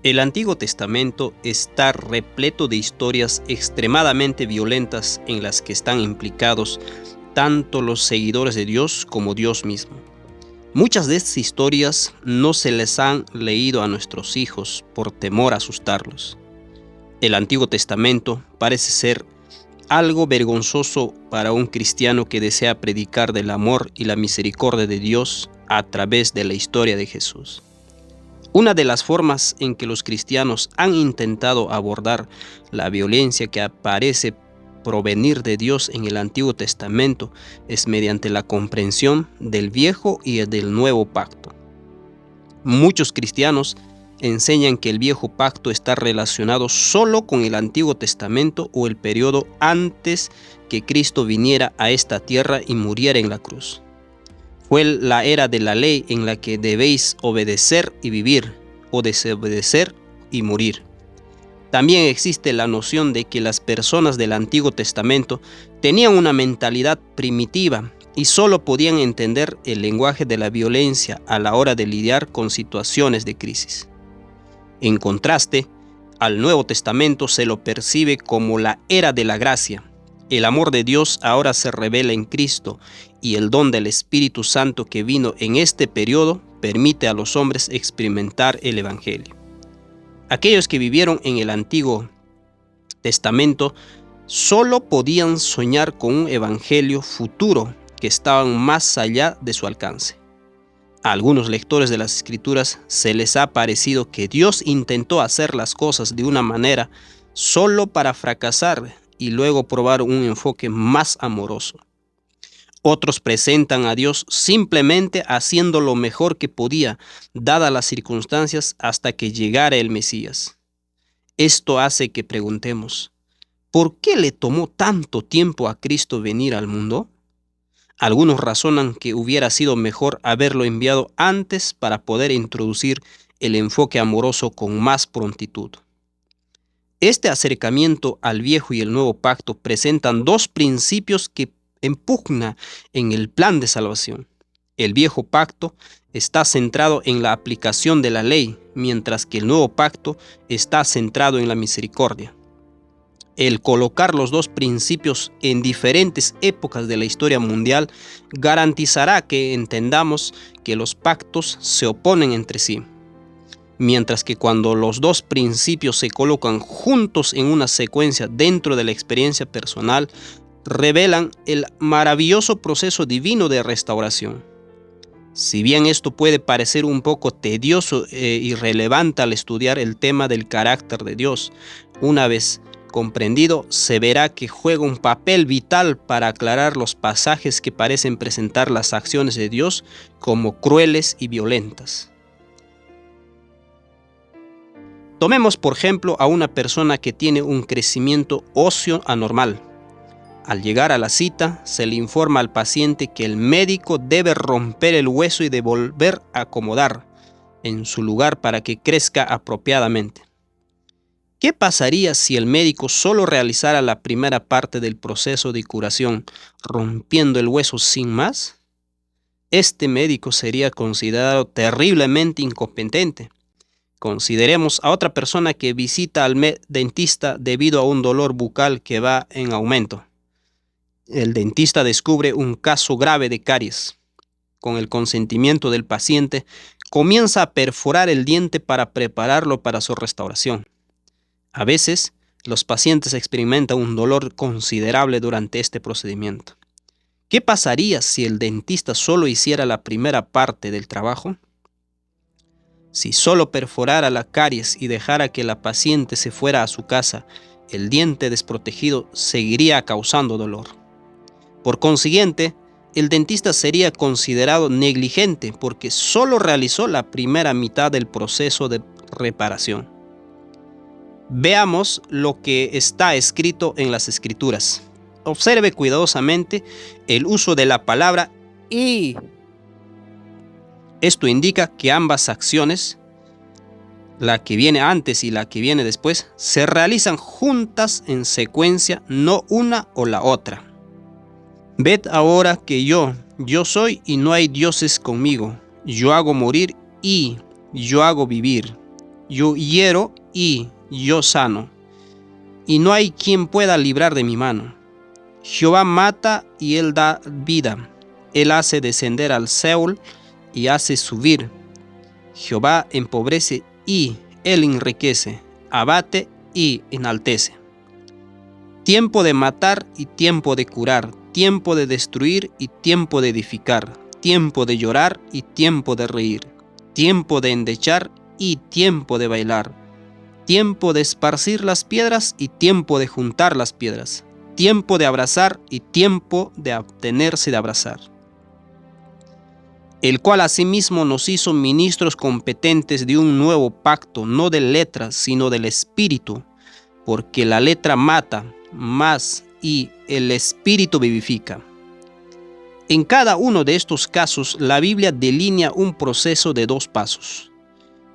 El Antiguo Testamento está repleto de historias extremadamente violentas en las que están implicados tanto los seguidores de Dios como Dios mismo. Muchas de estas historias no se les han leído a nuestros hijos por temor a asustarlos. El Antiguo Testamento parece ser algo vergonzoso para un cristiano que desea predicar del amor y la misericordia de Dios a través de la historia de Jesús. Una de las formas en que los cristianos han intentado abordar la violencia que parece provenir de Dios en el Antiguo Testamento es mediante la comprensión del Viejo y del Nuevo Pacto. Muchos cristianos enseñan que el Viejo Pacto está relacionado solo con el Antiguo Testamento o el periodo antes que Cristo viniera a esta tierra y muriera en la cruz. Fue la era de la ley en la que debéis obedecer y vivir, o desobedecer y morir. También existe la noción de que las personas del Antiguo Testamento tenían una mentalidad primitiva y solo podían entender el lenguaje de la violencia a la hora de lidiar con situaciones de crisis. En contraste, al Nuevo Testamento se lo percibe como la era de la gracia. El amor de Dios ahora se revela en Cristo y el don del Espíritu Santo que vino en este periodo permite a los hombres experimentar el Evangelio. Aquellos que vivieron en el Antiguo Testamento solo podían soñar con un Evangelio futuro que estaba más allá de su alcance. A algunos lectores de las Escrituras se les ha parecido que Dios intentó hacer las cosas de una manera solo para fracasar y luego probar un enfoque más amoroso. Otros presentan a Dios simplemente haciendo lo mejor que podía, dadas las circunstancias, hasta que llegara el Mesías. Esto hace que preguntemos, ¿por qué le tomó tanto tiempo a Cristo venir al mundo? Algunos razonan que hubiera sido mejor haberlo enviado antes para poder introducir el enfoque amoroso con más prontitud. Este acercamiento al Viejo y el Nuevo Pacto presentan dos principios que impugnan en el plan de salvación. El Viejo Pacto está centrado en la aplicación de la ley, mientras que el Nuevo Pacto está centrado en la misericordia. El colocar los dos principios en diferentes épocas de la historia mundial garantizará que entendamos que los pactos se oponen entre sí. Mientras que cuando los dos principios se colocan juntos en una secuencia dentro de la experiencia personal, revelan el maravilloso proceso divino de restauración. Si bien esto puede parecer un poco tedioso e irrelevante al estudiar el tema del carácter de Dios, una vez comprendido, se verá que juega un papel vital para aclarar los pasajes que parecen presentar las acciones de Dios como crueles y violentas. Tomemos por ejemplo a una persona que tiene un crecimiento óseo anormal. Al llegar a la cita, se le informa al paciente que el médico debe romper el hueso y volver a acomodar en su lugar para que crezca apropiadamente. ¿Qué pasaría si el médico solo realizara la primera parte del proceso de curación, rompiendo el hueso sin más? Este médico sería considerado terriblemente incompetente. Consideremos a otra persona que visita al dentista debido a un dolor bucal que va en aumento. El dentista descubre un caso grave de caries. Con el consentimiento del paciente, comienza a perforar el diente para prepararlo para su restauración. A veces, los pacientes experimentan un dolor considerable durante este procedimiento. ¿Qué pasaría si el dentista solo hiciera la primera parte del trabajo? Si solo perforara la caries y dejara que la paciente se fuera a su casa, el diente desprotegido seguiría causando dolor. Por consiguiente, el dentista sería considerado negligente porque solo realizó la primera mitad del proceso de reparación. Veamos lo que está escrito en las Escrituras. Observe cuidadosamente el uso de la palabra "y". Esto indica que ambas acciones, la que viene antes y la que viene después, se realizan juntas en secuencia, no una o la otra. Ved ahora que yo soy y no hay dioses conmigo. Yo hago morir y yo hago vivir. yo hiero y yo sano, y no hay quien pueda librar de mi mano. Jehová mata y él da vida. Él hace descender al Seol y hace subir. Jehová empobrece y él enriquece, abate y enaltece. Tiempo de matar y tiempo de curar, tiempo de destruir y tiempo de edificar, tiempo de llorar y tiempo de reír, tiempo de endechar y tiempo de bailar, tiempo de esparcir las piedras y tiempo de juntar las piedras, tiempo de abrazar y tiempo de abstenerse de abrazar. El cual asimismo nos hizo ministros competentes de un nuevo pacto, no de letras, sino del Espíritu, porque la letra mata, mas y el Espíritu vivifica. En cada uno de estos casos, la Biblia delinea un proceso de 2 pasos.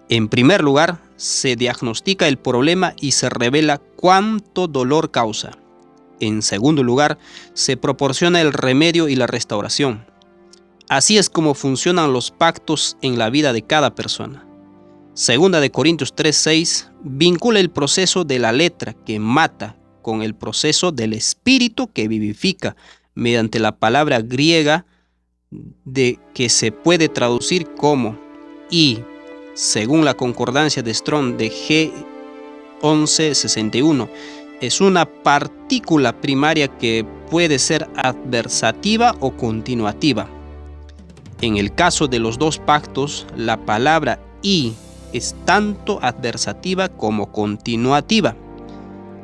En primer lugar, se diagnostica el problema y se revela cuánto dolor causa. En segundo lugar, se proporciona el remedio y la restauración. Así es como funcionan los pactos en la vida de cada persona. Segunda de Corintios 3:6 vincula el proceso de la letra que mata con el proceso del espíritu que vivifica mediante la palabra griega de que se puede traducir como y, según la concordancia de Strong de G1161, es una partícula primaria que puede ser adversativa o continuativa. En el caso de los 2 pactos, la palabra y es tanto adversativa como continuativa.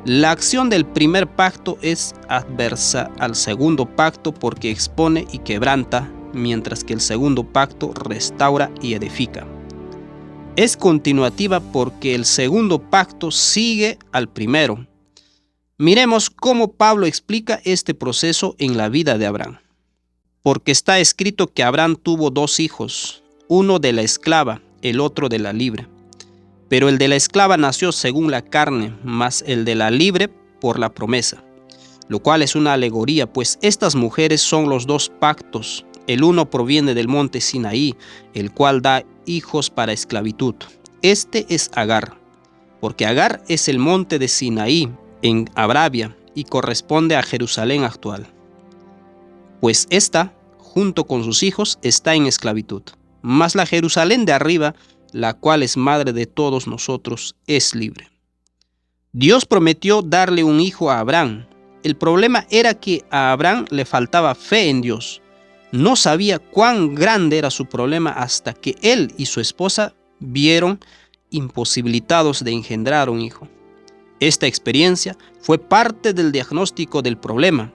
La acción del primer pacto es adversa al segundo pacto porque expone y quebranta, mientras que el segundo pacto restaura y edifica. Es continuativa porque el segundo pacto sigue al primero. Miremos cómo Pablo explica este proceso en la vida de Abraham. Porque está escrito que Abraham tuvo 2 hijos, uno de la esclava, el otro de la libre. Pero el de la esclava nació según la carne, mas el de la libre por la promesa. Lo cual es una alegoría, pues estas mujeres son los 2 pactos. El uno proviene del monte Sinaí, el cual da hijos para esclavitud. Este es Agar, porque Agar es el monte de Sinaí en Arabia y corresponde a Jerusalén actual. Pues ésta, junto con sus hijos, está en esclavitud. Mas la Jerusalén de arriba, la cual es madre de todos nosotros, es libre. Dios prometió darle un hijo a Abraham. El problema era que a Abraham le faltaba fe en Dios. No sabía cuán grande era su problema hasta que él y su esposa vieron imposibilitados de engendrar un hijo. Esta experiencia fue parte del diagnóstico del problema.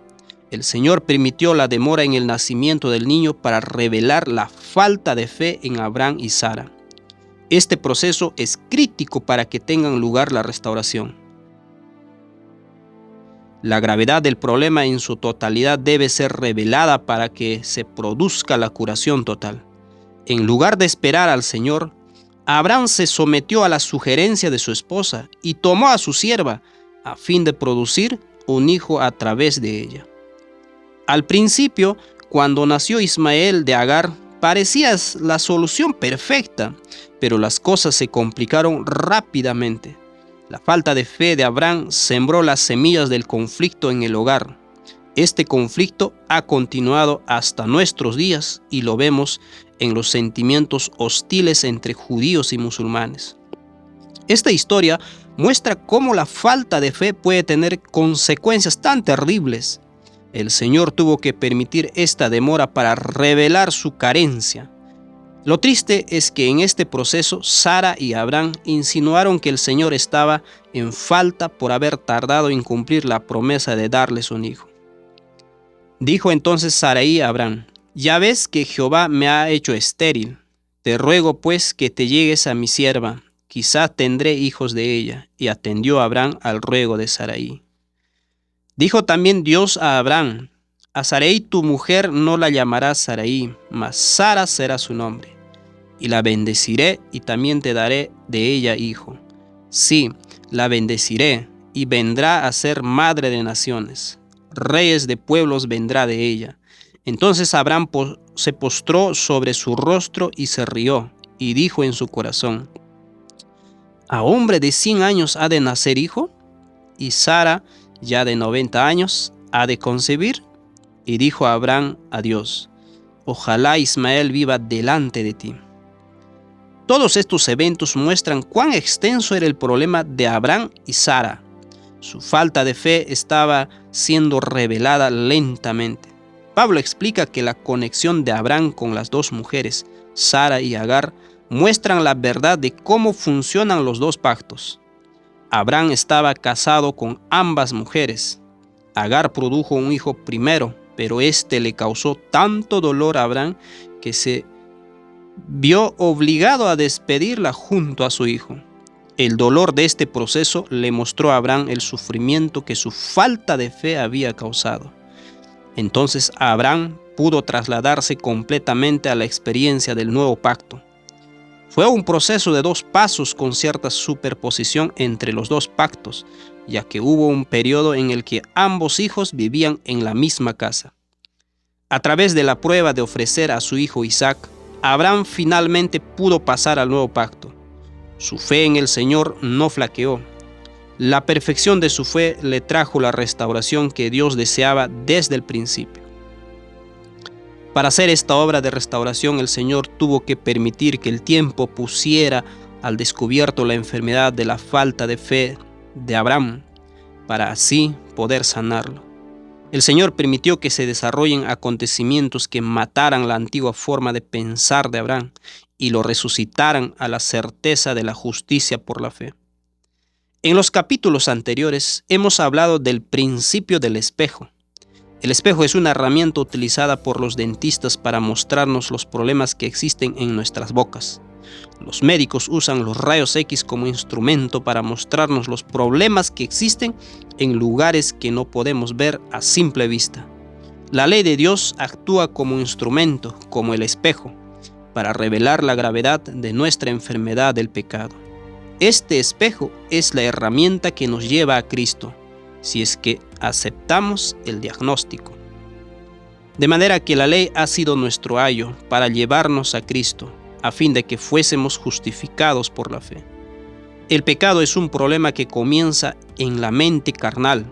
El Señor permitió la demora en el nacimiento del niño para revelar la falta de fe en Abraham y Sara. Este proceso es crítico para que tengan lugar la restauración. La gravedad del problema en su totalidad debe ser revelada para que se produzca la curación total. En lugar de esperar al Señor, Abraham se sometió a la sugerencia de su esposa y tomó a su sierva a fin de producir un hijo a través de ella. Al principio, cuando nació Ismael de Agar, parecía la solución perfecta, pero las cosas se complicaron rápidamente. La falta de fe de Abraham sembró las semillas del conflicto en el hogar. Este conflicto ha continuado hasta nuestros días y lo vemos en los sentimientos hostiles entre judíos y musulmanes. Esta historia muestra cómo la falta de fe puede tener consecuencias tan terribles. El Señor tuvo que permitir esta demora para revelar su carencia. Lo triste es que en este proceso Sara y Abraham insinuaron que el Señor estaba en falta por haber tardado en cumplir la promesa de darles un hijo. Dijo entonces Sarai a Abraham: «Ya ves que Jehová me ha hecho estéril. Te ruego pues que te llegues a mi sierva, quizá tendré hijos de ella». Y atendió Abraham al ruego de Sarai. Dijo también Dios a Abraham: «A Sarai tu mujer no la llamarás Sarai, mas Sara será su nombre. Y la bendeciré y también te daré de ella hijo. Sí, la bendeciré y vendrá a ser madre de naciones. Reyes de pueblos vendrá de ella». Entonces Abraham se postró sobre su rostro y se rió, y dijo en su corazón: ¿A hombre de 100 años ha de nacer hijo? Y Sara, ya de 90 años, ha de concebir. Y dijo Abraham a Dios: ojalá Ismael viva delante de ti. Todos estos eventos muestran cuán extenso era el problema de Abraham y Sara. Su falta de fe estaba siendo revelada lentamente. Pablo explica que la conexión de Abraham con las dos mujeres, Sara y Agar, muestran la verdad de cómo funcionan los dos pactos. Abraham estaba casado con ambas mujeres. Agar produjo un hijo primero, pero este le causó tanto dolor a Abraham que se vio obligado a despedirla junto a su hijo. El dolor de este proceso le mostró a Abraham el sufrimiento que su falta de fe había causado. Entonces Abraham pudo trasladarse completamente a la experiencia del nuevo pacto. Fue un proceso de 2 pasos con cierta superposición entre los 2 pactos, ya que hubo un periodo en el que ambos hijos vivían en la misma casa. A través de la prueba de ofrecer a su hijo Isaac, Abraham finalmente pudo pasar al nuevo pacto. Su fe en el Señor no flaqueó. La perfección de su fe le trajo la restauración que Dios deseaba desde el principio. Para hacer esta obra de restauración, el Señor tuvo que permitir que el tiempo pusiera al descubierto la enfermedad de la falta de fe de Abraham, para así poder sanarlo. El Señor permitió que se desarrollen acontecimientos que mataran la antigua forma de pensar de Abraham y lo resucitaran a la certeza de la justicia por la fe. En los capítulos anteriores hemos hablado del principio del espejo. El espejo es una herramienta utilizada por los dentistas para mostrarnos los problemas que existen en nuestras bocas. Los médicos usan los rayos X como instrumento para mostrarnos los problemas que existen en lugares que no podemos ver a simple vista. La ley de Dios actúa como instrumento, como el espejo, para revelar la gravedad de nuestra enfermedad del pecado. Este espejo es la herramienta que nos lleva a Cristo, si es que aceptamos el diagnóstico. De manera que la ley ha sido nuestro ayo para llevarnos a Cristo, a fin de que fuésemos justificados por la fe. El pecado es un problema que comienza en la mente carnal.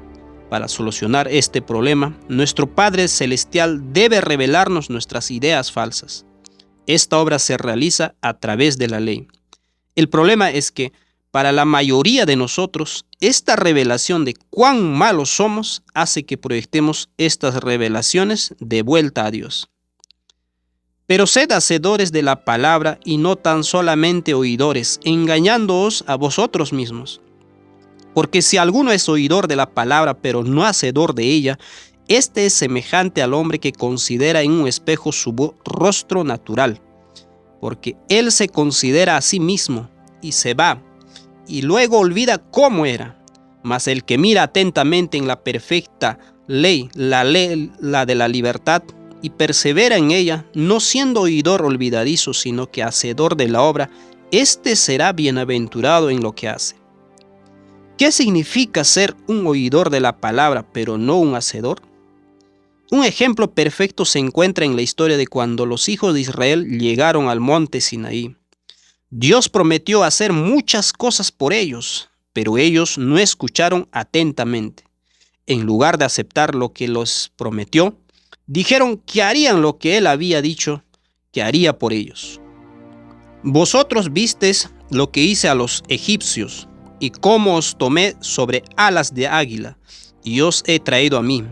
Para solucionar este problema, nuestro Padre Celestial debe revelarnos nuestras ideas falsas. Esta obra se realiza a través de la ley. El problema es que, para la mayoría de nosotros, esta revelación de cuán malos somos hace que proyectemos estas revelaciones de vuelta a Dios. Pero sed hacedores de la palabra y no tan solamente oidores, engañándoos a vosotros mismos. Porque si alguno es oidor de la palabra, pero no hacedor de ella, este es semejante al hombre que considera en un espejo su rostro natural. Porque él se considera a sí mismo y se va, y luego olvida cómo era. Mas el que mira atentamente en la perfecta ley, la de la libertad, y persevera en ella, no siendo oidor olvidadizo, sino que hacedor de la obra, éste será bienaventurado en lo que hace. ¿Qué significa ser un oidor de la palabra, pero no un hacedor? Un ejemplo perfecto se encuentra en la historia de cuando los hijos de Israel llegaron al monte Sinaí. Dios prometió hacer muchas cosas por ellos, pero ellos no escucharon atentamente. En lugar de aceptar lo que les prometió, dijeron que harían lo que él había dicho que haría por ellos. Vosotros visteis lo que hice a los egipcios, y cómo os tomé sobre alas de águila, y os he traído a mí.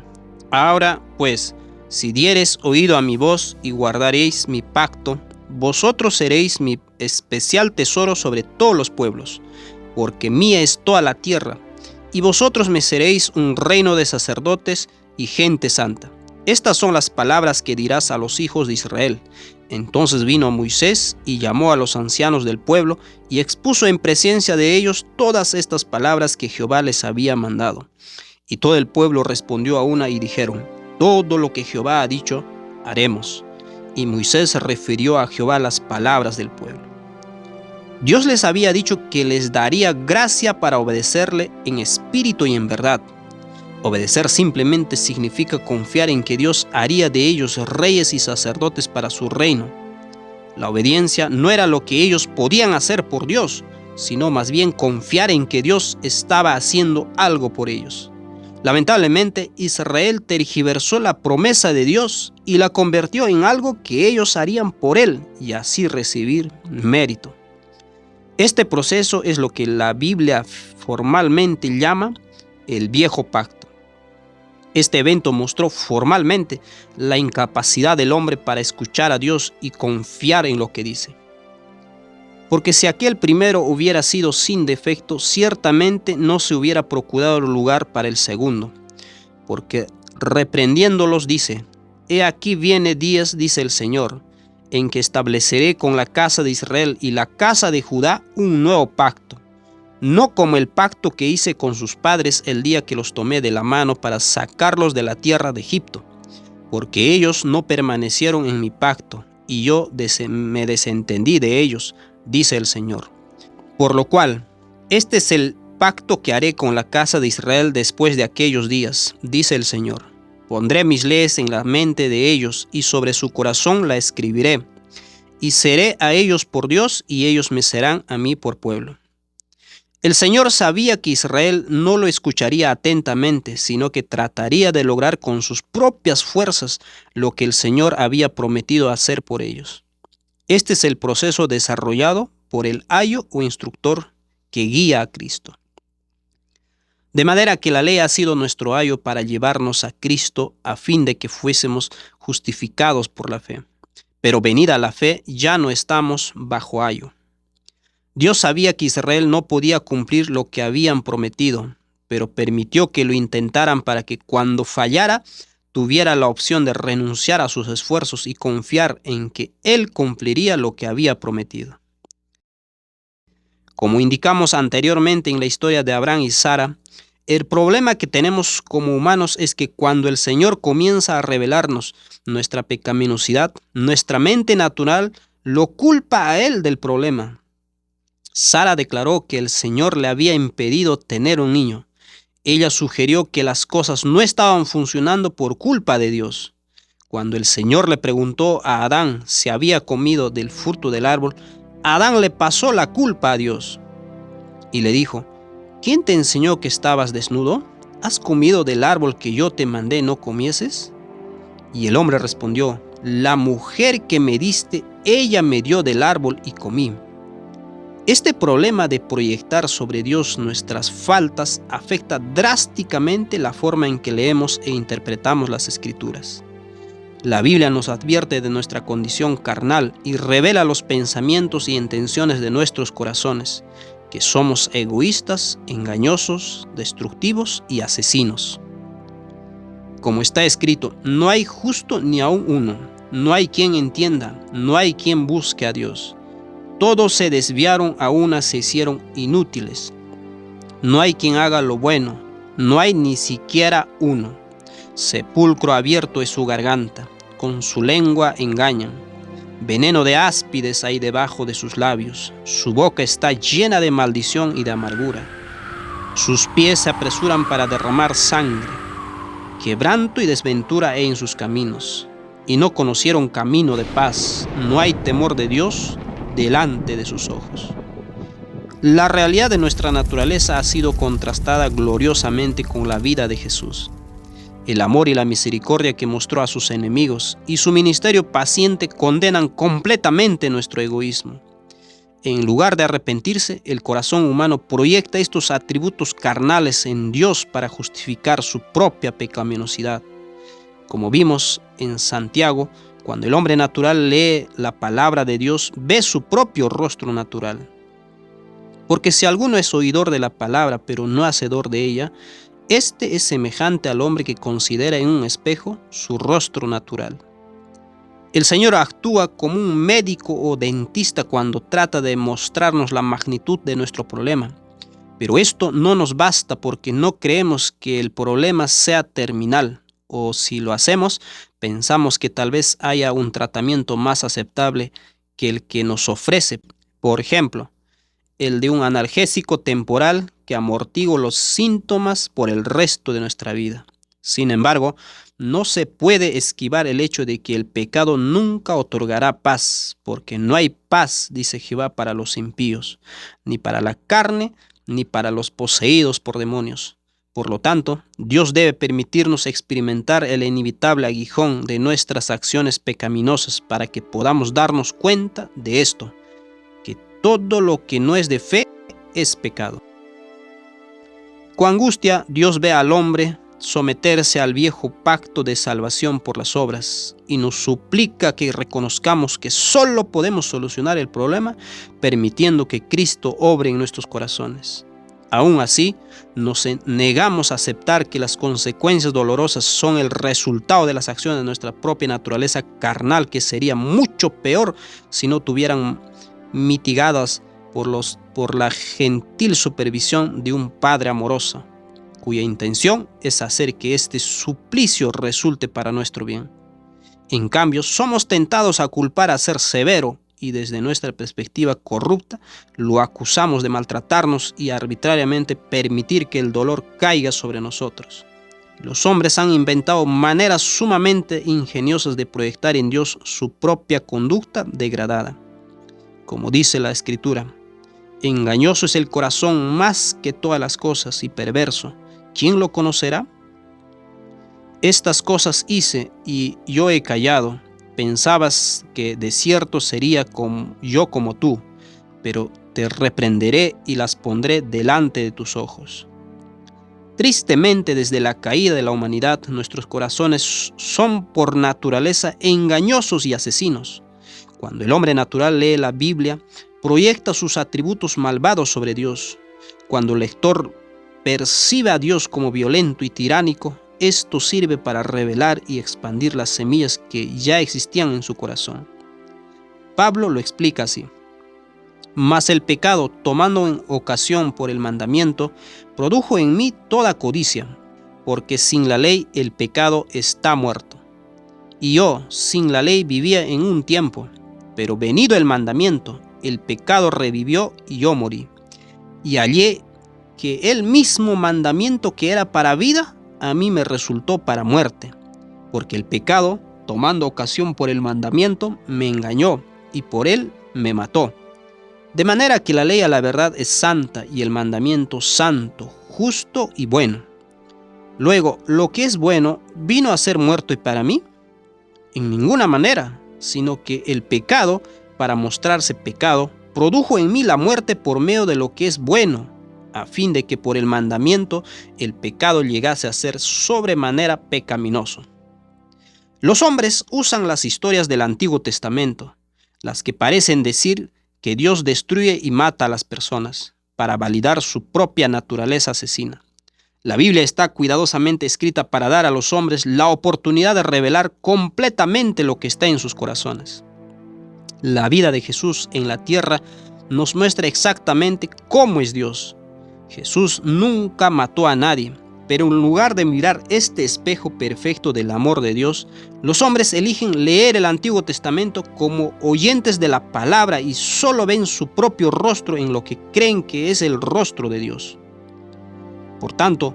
Ahora, pues, si diereis oído a mi voz y guardaréis mi pacto, vosotros seréis mi especial tesoro sobre todos los pueblos, porque mía es toda la tierra, y vosotros me seréis un reino de sacerdotes y gente santa. Estas son las palabras que dirás a los hijos de Israel. Entonces vino Moisés y llamó a los ancianos del pueblo y expuso en presencia de ellos todas estas palabras que Jehová les había mandado. Y todo el pueblo respondió a una y dijeron: todo lo que Jehová ha dicho, haremos. Y Moisés refirió a Jehová las palabras del pueblo. Dios les había dicho que les daría gracia para obedecerle en espíritu y en verdad. Obedecer simplemente significa confiar en que Dios haría de ellos reyes y sacerdotes para su reino. La obediencia no era lo que ellos podían hacer por Dios, sino más bien confiar en que Dios estaba haciendo algo por ellos. Lamentablemente, Israel tergiversó la promesa de Dios y la convirtió en algo que ellos harían por Él y así recibir mérito. Este proceso es lo que la Biblia formalmente llama el Viejo Pacto. Este evento mostró formalmente la incapacidad del hombre para escuchar a Dios y confiar en lo que dice. Porque si aquel primero hubiera sido sin defecto, ciertamente no se hubiera procurado lugar para el segundo. Porque reprendiéndolos dice: He aquí viene días, dice el Señor, en que estableceré con la casa de Israel y la casa de Judá un nuevo pacto, no como el pacto que hice con sus padres el día que los tomé de la mano para sacarlos de la tierra de Egipto, porque ellos no permanecieron en mi pacto, y yo me desentendí de ellos, dice el Señor. Por lo cual, este es el pacto que haré con la casa de Israel después de aquellos días, dice el Señor. Pondré mis leyes en la mente de ellos y sobre su corazón la escribiré, y seré a ellos por Dios y ellos me serán a mí por pueblo. El Señor sabía que Israel no lo escucharía atentamente, sino que trataría de lograr con sus propias fuerzas lo que el Señor había prometido hacer por ellos. Este es el proceso desarrollado por el ayo o instructor que guía a Cristo. De manera que la ley ha sido nuestro ayo para llevarnos a Cristo a fin de que fuésemos justificados por la fe. Pero venida la fe, ya no estamos bajo ayo. Dios sabía que Israel no podía cumplir lo que habían prometido, pero permitió que lo intentaran para que cuando fallara, tuviera la opción de renunciar a sus esfuerzos y confiar en que Él cumpliría lo que había prometido. Como indicamos anteriormente en la historia de Abraham y Sara, el problema que tenemos como humanos es que cuando el Señor comienza a revelarnos nuestra pecaminosidad, nuestra mente natural lo culpa a Él del problema. Sara declaró que el Señor le había impedido tener un niño. Ella sugirió que las cosas no estaban funcionando por culpa de Dios. Cuando el Señor le preguntó a Adán si había comido del fruto del árbol, Adán le pasó la culpa a Dios y le dijo: ¿Quién te enseñó que estabas desnudo? ¿Has comido del árbol que yo te mandé no comieses? Y el hombre respondió: La mujer que me diste, ella me dio del árbol y comí. Este problema de proyectar sobre Dios nuestras faltas afecta drásticamente la forma en que leemos e interpretamos las Escrituras. La Biblia nos advierte de nuestra condición carnal y revela los pensamientos y intenciones de nuestros corazones, que somos egoístas, engañosos, destructivos y asesinos. Como está escrito: no hay justo ni aun uno, no hay quien entienda, no hay quien busque a Dios. Todos se desviaron, a una se hicieron inútiles. No hay quien haga lo bueno, no hay ni siquiera uno. Sepulcro abierto es su garganta, con su lengua engañan. Veneno de áspides hay debajo de sus labios. Su boca está llena de maldición y de amargura. Sus pies se apresuran para derramar sangre. Quebranto y desventura hay en sus caminos. Y no conocieron camino de paz. No hay temor de Dios delante de sus ojos. La realidad de nuestra naturaleza ha sido contrastada gloriosamente con la vida de Jesús. El amor y la misericordia que mostró a sus enemigos y su ministerio paciente condenan completamente nuestro egoísmo. En lugar de arrepentirse, el corazón humano proyecta estos atributos carnales en Dios para justificar su propia pecaminosidad. Como vimos en Santiago, cuando el hombre natural lee la palabra de Dios, ve su propio rostro natural. Porque si alguno es oidor de la palabra, pero no hacedor de ella, este es semejante al hombre que considera en un espejo su rostro natural. El Señor actúa como un médico o dentista cuando trata de mostrarnos la magnitud de nuestro problema. Pero esto no nos basta porque no creemos que el problema sea terminal. O si lo hacemos, pensamos que tal vez haya un tratamiento más aceptable que el que nos ofrece. Por ejemplo, el de un analgésico temporal que amortigua los síntomas por el resto de nuestra vida. Sin embargo, no se puede esquivar el hecho de que el pecado nunca otorgará paz, porque no hay paz, dice Jehová, para los impíos, ni para la carne, ni para los poseídos por demonios. Por lo tanto, Dios debe permitirnos experimentar el inevitable aguijón de nuestras acciones pecaminosas para que podamos darnos cuenta de esto, que todo lo que no es de fe es pecado. Con angustia, Dios ve al hombre someterse al viejo pacto de salvación por las obras y nos suplica que reconozcamos que solo podemos solucionar el problema permitiendo que Cristo obre en nuestros corazones. Aún así, nos negamos a aceptar que las consecuencias dolorosas son el resultado de las acciones de nuestra propia naturaleza carnal, que sería mucho peor si no tuvieran mitigadas por la gentil supervisión de un Padre amoroso, cuya intención es hacer que este suplicio resulte para nuestro bien. En cambio, somos tentados a culpar a ser severo y desde nuestra perspectiva corrupta lo acusamos de maltratarnos y arbitrariamente permitir que el dolor caiga sobre nosotros. Los hombres han inventado maneras sumamente ingeniosas de proyectar en Dios su propia conducta degradada. Como dice la Escritura, engañoso es el corazón más que todas las cosas y perverso. ¿Quién lo conocerá? Estas cosas hice y yo he callado. Pensabas que de cierto sería yo como tú, pero te reprenderé y las pondré delante de tus ojos. Tristemente, desde la caída de la humanidad, nuestros corazones son por naturaleza engañosos y asesinos. Cuando el hombre natural lee la Biblia, proyecta sus atributos malvados sobre Dios. Cuando el lector percibe a Dios como violento y tiránico, esto sirve para revelar y expandir las semillas que ya existían en su corazón. Pablo lo explica así: mas el pecado, tomando en ocasión por el mandamiento, produjo en mí toda codicia, porque sin la ley el pecado está muerto. Y yo, sin la ley, vivía en un tiempo, pero venido el mandamiento, el pecado revivió y yo morí. Y hallé que el mismo mandamiento que era para vida, a mí me resultó para muerte, porque el pecado, tomando ocasión por el mandamiento, me engañó y por él me mató. De manera que la ley a la verdad es santa y el mandamiento santo, justo y bueno. Luego, lo que es bueno, ¿vino a ser muerto y para mí? En ninguna manera, sino que el pecado, para mostrarse pecado, produjo en mí la muerte por medio de lo que es bueno, a fin de que por el mandamiento el pecado llegase a ser sobremanera pecaminoso. Los hombres usan las historias del Antiguo Testamento, las que parecen decir que Dios destruye y mata a las personas, para validar su propia naturaleza asesina. La Biblia está cuidadosamente escrita para dar a los hombres la oportunidad de revelar completamente lo que está en sus corazones. La vida de Jesús en la tierra nos muestra exactamente cómo es Dios. Jesús nunca mató a nadie, pero en lugar de mirar este espejo perfecto del amor de Dios, los hombres eligen leer el Antiguo Testamento como oyentes de la palabra y solo ven su propio rostro en lo que creen que es el rostro de Dios. Por tanto,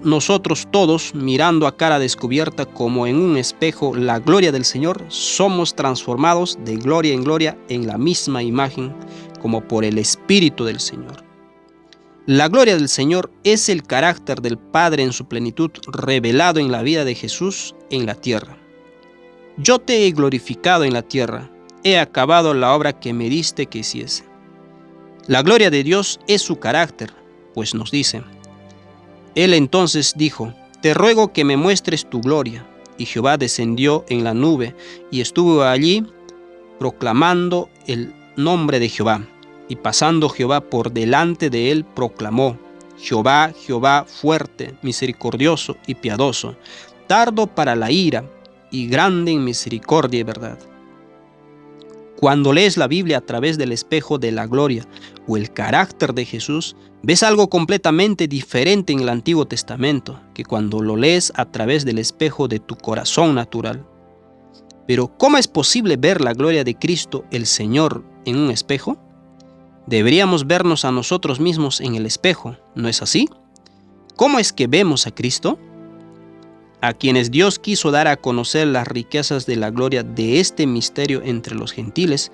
nosotros todos, mirando a cara descubierta como en un espejo la gloria del Señor, somos transformados de gloria en gloria en la misma imagen como por el Espíritu del Señor. La gloria del Señor es el carácter del Padre en su plenitud revelado en la vida de Jesús en la tierra. Yo te he glorificado en la tierra, he acabado la obra que me diste que hiciese. La gloria de Dios es su carácter, pues nos dice: Él entonces dijo: te ruego que me muestres tu gloria. Y Jehová descendió en la nube y estuvo allí proclamando el nombre de Jehová. Y pasando Jehová por delante de él, proclamó: Jehová, Jehová, fuerte, misericordioso y piadoso, tardo para la ira y grande en misericordia y verdad. Cuando lees la Biblia a través del espejo de la gloria o el carácter de Jesús, ves algo completamente diferente en el Antiguo Testamento que cuando lo lees a través del espejo de tu corazón natural. Pero, ¿cómo es posible ver la gloria de Cristo, el Señor, en un espejo? Deberíamos vernos a nosotros mismos en el espejo, ¿no es así? ¿Cómo es que vemos a Cristo? a quienes Dios quiso dar a conocer las riquezas de la gloria de este misterio entre los gentiles,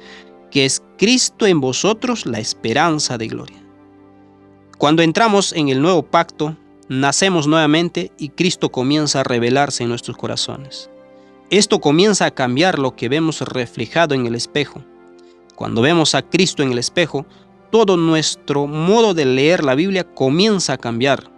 que es Cristo en vosotros, la esperanza de gloria. Cuando entramos en el nuevo pacto, nacemos nuevamente y Cristo comienza a revelarse en nuestros corazones. Esto comienza a cambiar lo que vemos reflejado en el espejo. Cuando vemos a Cristo en el espejo, todo nuestro modo de leer la Biblia comienza a cambiar.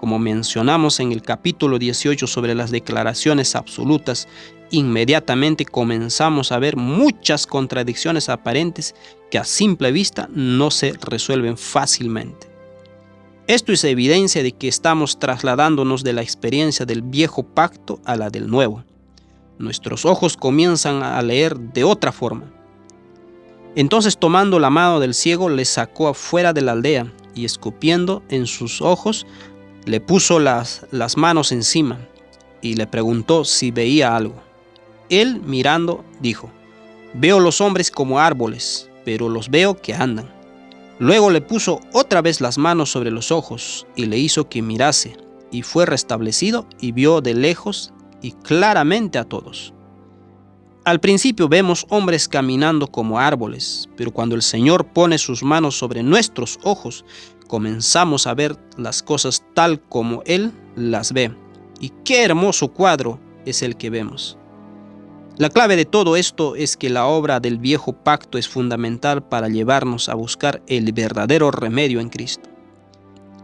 Como mencionamos en el capítulo 18 sobre las declaraciones absolutas, inmediatamente comenzamos a ver muchas contradicciones aparentes que a simple vista no se resuelven fácilmente. Esto es evidencia de que estamos trasladándonos de la experiencia del viejo pacto a la del nuevo. Nuestros ojos comienzan a leer de otra forma. Entonces, tomando la mano del ciego, le sacó afuera de la aldea y escupiendo en sus ojos, le puso las manos encima y le preguntó si veía algo. Él, mirando, dijo: veo los hombres como árboles, pero los veo que andan. Luego le puso otra vez las manos sobre los ojos y le hizo que mirase, y fue restablecido y vio de lejos y claramente a todos. Al principio vemos hombres caminando como árboles, pero cuando el Señor pone sus manos sobre nuestros ojos, comenzamos a ver las cosas tal como Él las ve. Y qué hermoso cuadro es el que vemos. La clave de todo esto es que la obra del viejo pacto es fundamental para llevarnos a buscar el verdadero remedio en Cristo.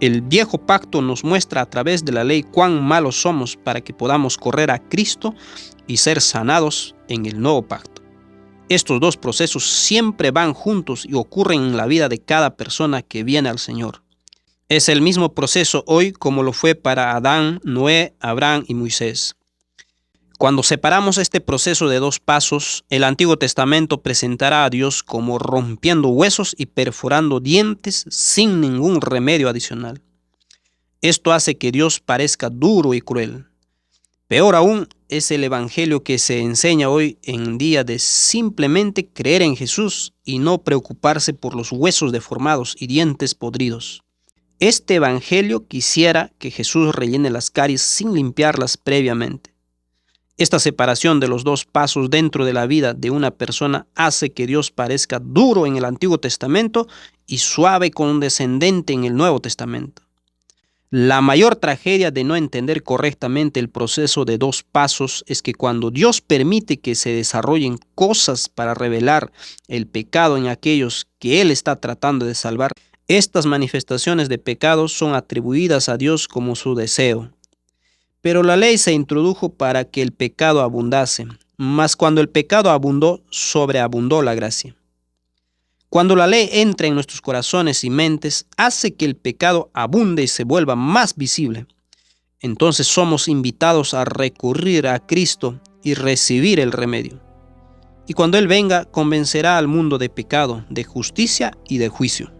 El viejo pacto nos muestra a través de la ley cuán malos somos para que podamos correr a Cristo y ser sanados en el nuevo pacto. Estos dos procesos siempre van juntos y ocurren en la vida de cada persona que viene al Señor. Es el mismo proceso hoy como lo fue para Adán, Noé, Abraham y Moisés. Cuando separamos este proceso de dos pasos, el Antiguo Testamento presentará a Dios como rompiendo huesos y perforando dientes sin ningún remedio adicional. Esto hace que Dios parezca duro y cruel. Peor aún es el evangelio que se enseña hoy en día de simplemente creer en Jesús y no preocuparse por los huesos deformados y dientes podridos. Este evangelio quisiera que Jesús rellene las caries sin limpiarlas previamente. Esta separación de los dos pasos dentro de la vida de una persona hace que Dios parezca duro en el Antiguo Testamento y suave condescendente en el Nuevo Testamento. La mayor tragedia de no entender correctamente el proceso de dos pasos es que cuando Dios permite que se desarrollen cosas para revelar el pecado en aquellos que Él está tratando de salvar, estas manifestaciones de pecado son atribuidas a Dios como su deseo. Pero la ley se introdujo para que el pecado abundase, mas cuando el pecado abundó, sobreabundó la gracia. Cuando la ley entra en nuestros corazones y mentes, hace que el pecado abunde y se vuelva más visible. Entonces somos invitados a recurrir a Cristo y recibir el remedio. Y cuando Él venga, convencerá al mundo de pecado, de justicia y de juicio.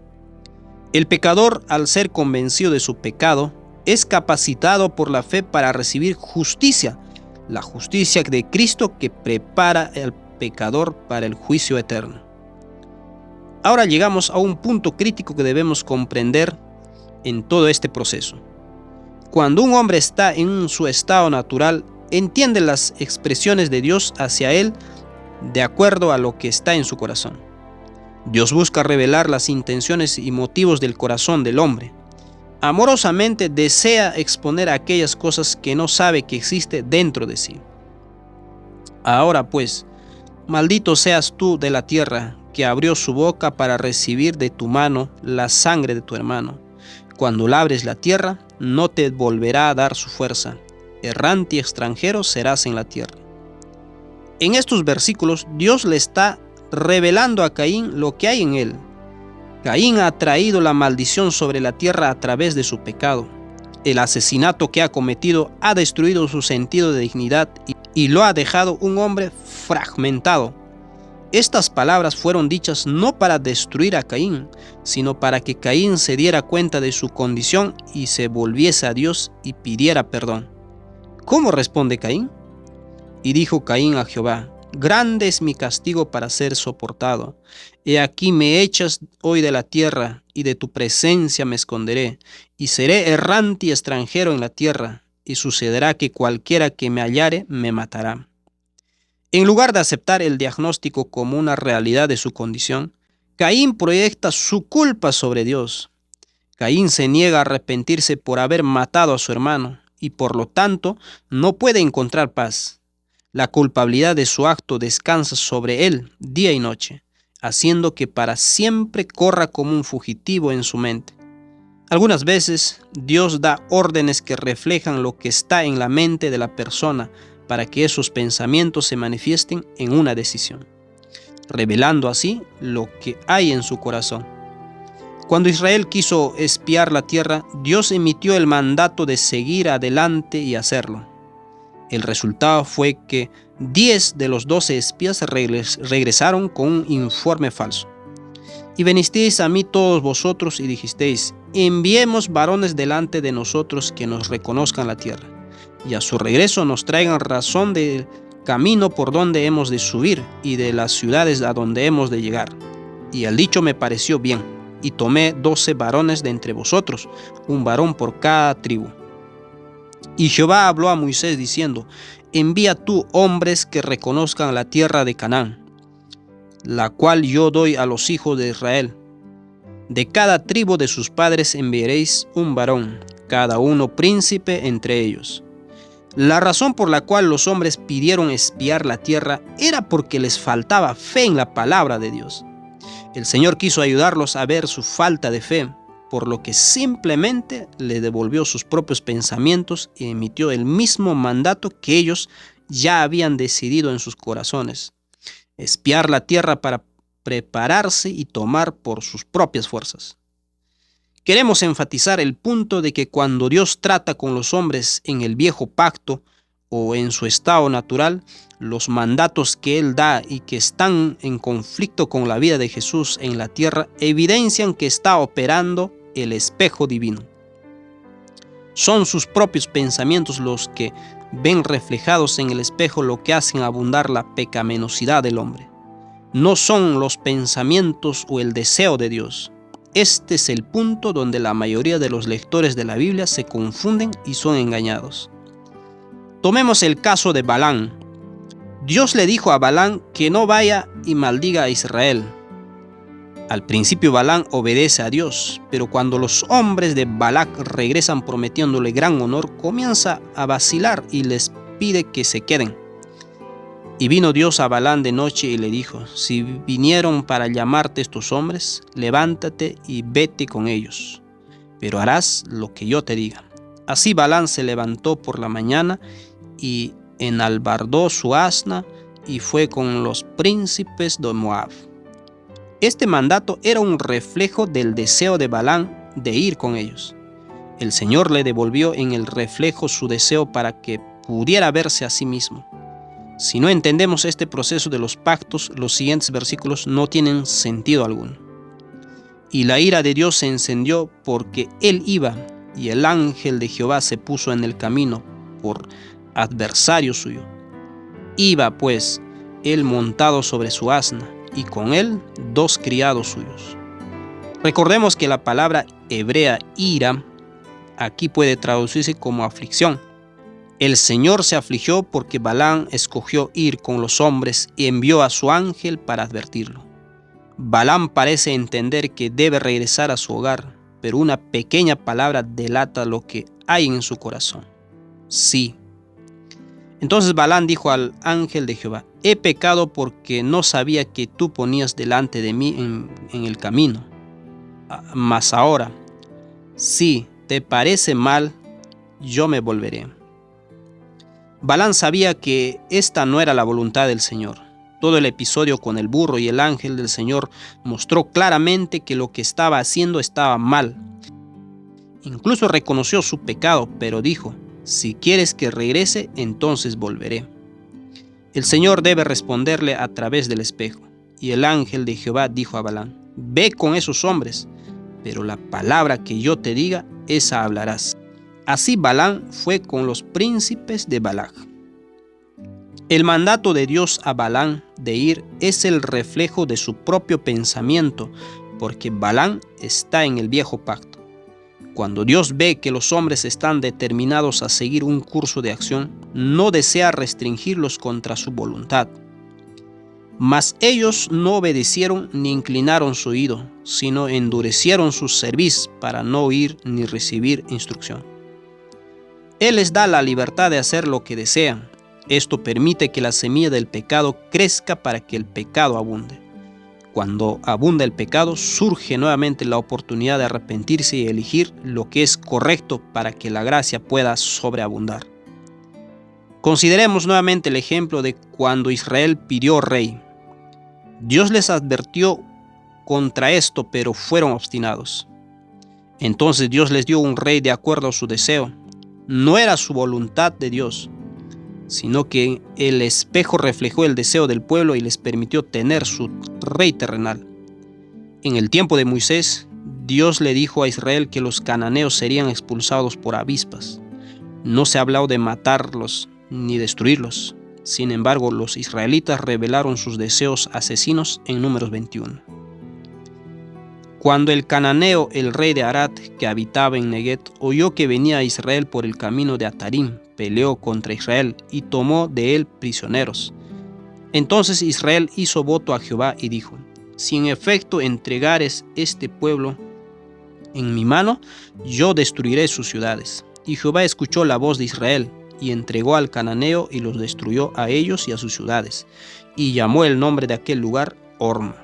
El pecador, al ser convencido de su pecado, es capacitado por la fe para recibir justicia, la justicia de Cristo que prepara al pecador para el juicio eterno. Ahora llegamos a un punto crítico que debemos comprender en todo este proceso. Cuando un hombre está en su estado natural, entiende las expresiones de Dios hacia él de acuerdo a lo que está en su corazón. Dios busca revelar las intenciones y motivos del corazón del hombre. Amorosamente desea exponer aquellas cosas que no sabe que existe dentro de sí. Ahora pues, maldito seas tú de la tierra, que abrió su boca para recibir de tu mano la sangre de tu hermano. Cuando labres la tierra, no te volverá a dar su fuerza. Errante y extranjero serás en la tierra. En estos versículos, Dios le está revelando a Caín lo que hay en él. Caín ha traído la maldición sobre la tierra a través de su pecado. El asesinato que ha cometido ha destruido su sentido de dignidad y lo ha dejado un hombre fragmentado. Estas palabras fueron dichas no para destruir a Caín, sino para que Caín se diera cuenta de su condición y se volviese a Dios y pidiera perdón. ¿Cómo responde Caín? Y dijo Caín a Jehová: grande es mi castigo para ser soportado. He aquí me echas hoy de la tierra, y de tu presencia me esconderé, y seré errante y extranjero en la tierra. y sucederá que cualquiera que me hallare me matará. En lugar de aceptar el diagnóstico como una realidad de su condición, Caín proyecta su culpa sobre Dios. Caín se niega a arrepentirse por haber matado a su hermano y por lo tanto no puede encontrar paz. La culpabilidad de su acto descansa sobre él día y noche, haciendo que para siempre corra como un fugitivo en su mente. Algunas veces Dios da órdenes que reflejan lo que está en la mente de la persona para que esos pensamientos se manifiesten en una decisión, revelando así lo que hay en su corazón. Cuando Israel quiso espiar la tierra, Dios emitió el mandato de seguir adelante y hacerlo. El resultado fue que 10 de los 12 espías regresaron con un informe falso. Y venisteis a mí todos vosotros y dijisteis: enviemos varones delante de nosotros que nos reconozcan la tierra, y a su regreso nos traigan razón del camino por donde hemos de subir y de las ciudades a donde hemos de llegar. Y el dicho me pareció bien, y tomé 12 varones de entre vosotros, un varón por cada tribu. Y Jehová habló a Moisés diciendo: envía tú hombres que reconozcan la tierra de Canaán, la cual yo doy a los hijos de Israel. De cada tribu de sus padres enviaréis un varón, cada uno príncipe entre ellos. La razón por la cual los hombres pidieron espiar la tierra era porque les faltaba fe en la palabra de Dios. El Señor quiso ayudarlos a ver su falta de fe, por lo que simplemente le devolvió sus propios pensamientos y emitió el mismo mandato que ellos ya habían decidido en sus corazones: espiar la tierra para prepararse y tomar por sus propias fuerzas. Queremos enfatizar el punto de que cuando Dios trata con los hombres en el viejo pacto o en su estado natural, los mandatos que Él da y que están en conflicto con la vida de Jesús en la tierra evidencian que está operando el espejo divino. Son sus propios pensamientos los que ven reflejados en el espejo lo que hacen abundar la pecaminosidad del hombre. No son los pensamientos o el deseo de Dios. Este es el punto donde la mayoría de los lectores de la Biblia se confunden y son engañados. Tomemos el caso de Balaam. Dios le dijo a Balaam que no vaya y maldiga a Israel. Al principio Balaam obedece a Dios, pero cuando los hombres de Balac regresan prometiéndole gran honor, comienza a vacilar y les pide que se queden. Y vino Dios a Balaam de noche y le dijo: si vinieron para llamarte estos hombres, levántate y vete con ellos, pero harás lo que yo te diga. Así Balaam se levantó por la mañana y enalbardó su asna y fue con los príncipes de Moab. Este mandato era un reflejo del deseo de Balaam de ir con ellos. El Señor le devolvió en el reflejo su deseo para que pudiera verse a sí mismo. Si no entendemos este proceso de los pactos, los siguientes versículos no tienen sentido alguno. Y la ira de Dios se encendió porque él iba, y el ángel de Jehová se puso en el camino por adversario suyo. Iba pues él montado sobre su asna, y con él 2 criados suyos. Recordemos que la palabra hebrea ira aquí puede traducirse como aflicción. El Señor se afligió porque Balaam escogió ir con los hombres y envió a su ángel para advertirlo. Balaam parece entender que debe regresar a su hogar, pero una pequeña palabra delata lo que hay en su corazón: sí. Entonces Balaam dijo al ángel de Jehová: he pecado porque no sabía que tú ponías delante de mí en el camino. Mas ahora, si te parece mal, yo me volveré. Balaam sabía que esta no era la voluntad del Señor. Todo el episodio con el burro y el ángel del Señor mostró claramente que lo que estaba haciendo estaba mal. Incluso reconoció su pecado, pero dijo: si quieres que regrese, entonces volveré. El Señor debe responderle a través del espejo. Y el ángel de Jehová dijo a Balaam: ve con esos hombres, pero la palabra que yo te diga, esa hablarás. Así Balaam fue con los príncipes de Balac. El mandato de Dios a Balaam de ir es el reflejo de su propio pensamiento, porque Balaam está en el viejo pacto. Cuando Dios ve que los hombres están determinados a seguir un curso de acción, no desea restringirlos contra su voluntad. Mas ellos no obedecieron ni inclinaron su oído, sino endurecieron su cerviz para no oír ni recibir instrucción. Él les da la libertad de hacer lo que desean. Esto permite que la semilla del pecado crezca para que el pecado abunde. Cuando abunda el pecado, surge nuevamente la oportunidad de arrepentirse y elegir lo que es correcto para que la gracia pueda sobreabundar. Consideremos nuevamente el ejemplo de cuando Israel pidió rey. Dios les advirtió contra esto, pero fueron obstinados. Entonces Dios les dio un rey de acuerdo a su deseo. No era su voluntad de Dios, sino que el espejo reflejó el deseo del pueblo y les permitió tener su rey terrenal. En el tiempo de Moisés, Dios le dijo a Israel que los cananeos serían expulsados por avispas. No se ha hablado de matarlos ni destruirlos. Sin embargo, los israelitas revelaron sus deseos asesinos en Números 21. Cuando el cananeo, el rey de Arad, que habitaba en Neguet, oyó que venía a Israel por el camino de Atarim, peleó contra Israel y tomó de él prisioneros. Entonces Israel hizo voto a Jehová y dijo: si en efecto entregares este pueblo en mi mano, yo destruiré sus ciudades. Y Jehová escuchó la voz de Israel, y entregó al cananeo y los destruyó a ellos y a sus ciudades, y llamó el nombre de aquel lugar Horma.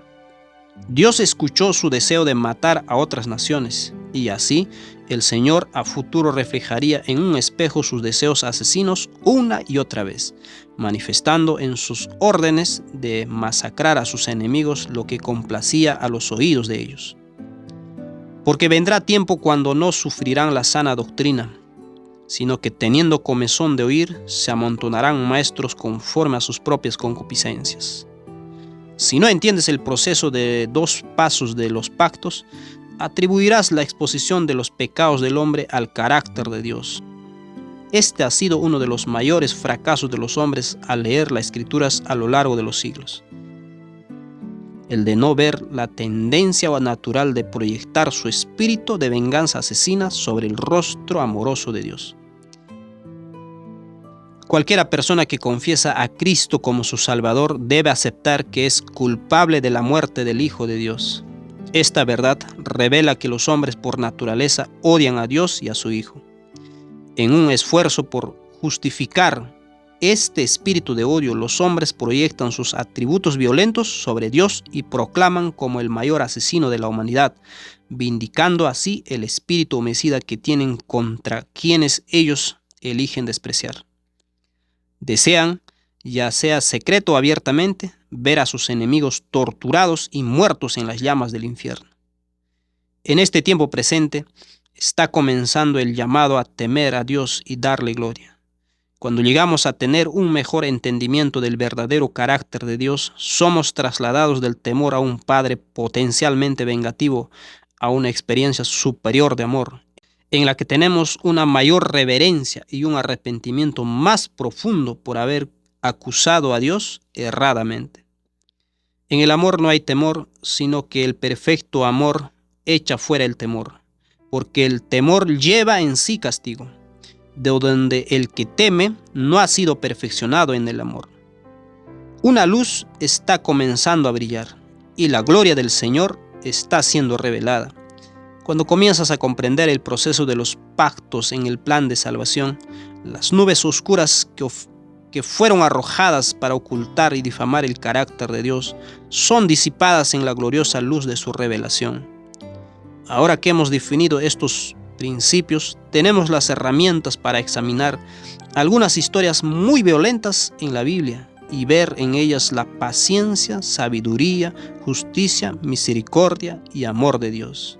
Dios escuchó su deseo de matar a otras naciones, y así el Señor a futuro reflejaría en un espejo sus deseos asesinos una y otra vez, manifestando en sus órdenes de masacrar a sus enemigos lo que complacía a los oídos de ellos. Porque vendrá tiempo cuando no sufrirán la sana doctrina, sino que teniendo comezón de oír, se amontonarán maestros conforme a sus propias concupiscencias. Si no entiendes el proceso de 2 pasos de los pactos, atribuirás la exposición de los pecados del hombre al carácter de Dios. Este ha sido uno de los mayores fracasos de los hombres al leer las Escrituras a lo largo de los siglos. El de no ver la tendencia natural de proyectar su espíritu de venganza asesina sobre el rostro amoroso de Dios. Cualquiera persona que confiesa a Cristo como su Salvador debe aceptar que es culpable de la muerte del Hijo de Dios. Esta verdad revela que los hombres por naturaleza odian a Dios y a su Hijo. En un esfuerzo por justificar este espíritu de odio, los hombres proyectan sus atributos violentos sobre Dios y proclaman como el mayor asesino de la humanidad, vindicando así el espíritu homicida que tienen contra quienes ellos eligen despreciar. Desean, ya sea secreto o abiertamente, ver a sus enemigos torturados y muertos en las llamas del infierno. En este tiempo presente está comenzando el llamado a temer a Dios y darle gloria. Cuando llegamos a tener un mejor entendimiento del verdadero carácter de Dios, somos trasladados del temor a un Padre potencialmente vengativo a una experiencia superior de amor, en la que tenemos una mayor reverencia y un arrepentimiento más profundo por haber acusado a Dios erradamente. En el amor no hay temor, sino que el perfecto amor echa fuera el temor, porque el temor lleva en sí castigo, de donde el que teme no ha sido perfeccionado en el amor. Una luz está comenzando a brillar, y la gloria del Señor está siendo revelada. Cuando comienzas a comprender el proceso de los pactos en el plan de salvación, las nubes oscuras que fueron arrojadas para ocultar y difamar el carácter de Dios son disipadas en la gloriosa luz de su revelación. Ahora que hemos definido estos principios, tenemos las herramientas para examinar algunas historias muy violentas en la Biblia y ver en ellas la paciencia, sabiduría, justicia, misericordia y amor de Dios.